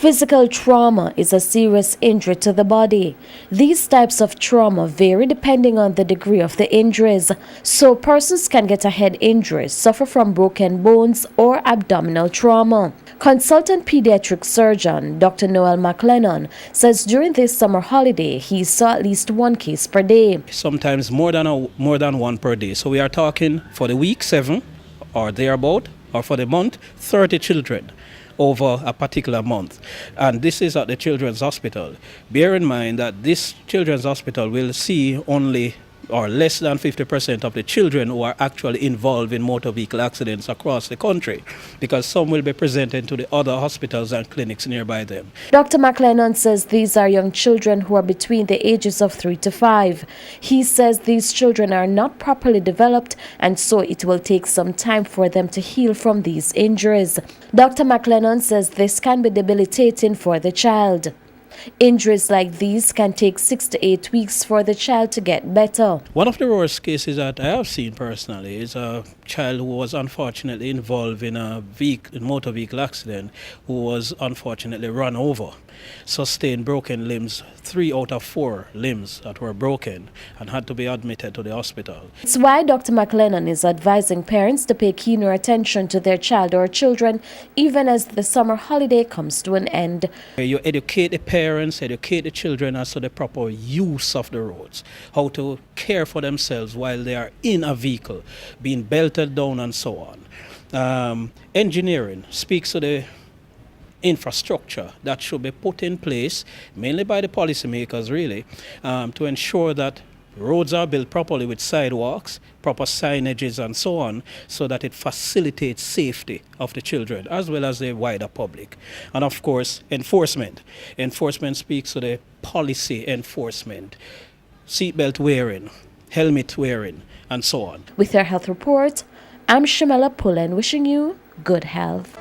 Physical trauma is a serious injury to the body. These types of trauma vary depending on the degree of the injuries. So persons can get a head injury, suffer from broken bones or abdominal trauma. Consultant pediatric surgeon Dr. Noel McLennan says during this summer holiday he saw at least one case per day. Sometimes more than one per day. So we are talking for the week 7 or thereabout, or for the month 30 children over a particular month, and this is at the Children's Hospital. Bear in mind that this Children's Hospital will see only or less than 50% of the children who are actually involved in motor vehicle accidents across the country, because some will be presented to the other hospitals and clinics nearby them. Dr. McLennan says these are young children who are between the ages of 3 to 5. He says these children are not properly developed, and so it will take some time for them to heal from these injuries. Dr. McLennan says this can be debilitating for the child. Injuries like these can take 6 to 8 weeks for the child to get better. One of the worst cases that I have seen personally is a child who was unfortunately involved in a motor vehicle accident, who was unfortunately run over, sustained broken limbs, 3 out of 4 limbs that were broken, and had to be admitted to the hospital. It's why Dr. McLennan is advising parents to pay keener attention to their child or children even as the summer holiday comes to an end. You educate the parents, educate the children as to the proper use of the roads, how to care for themselves while they are in a vehicle, being belted down and so on. Engineering speaks to the infrastructure that should be put in place, mainly by the policymakers really, to ensure that roads are built properly with sidewalks, proper signages and so on, so that it facilitates safety of the children as well as the wider public. And of course, enforcement. Enforcement speaks to the policy enforcement, seatbelt wearing, helmet wearing, and so on. With your health report, I'm Shamela Pullen wishing you good health.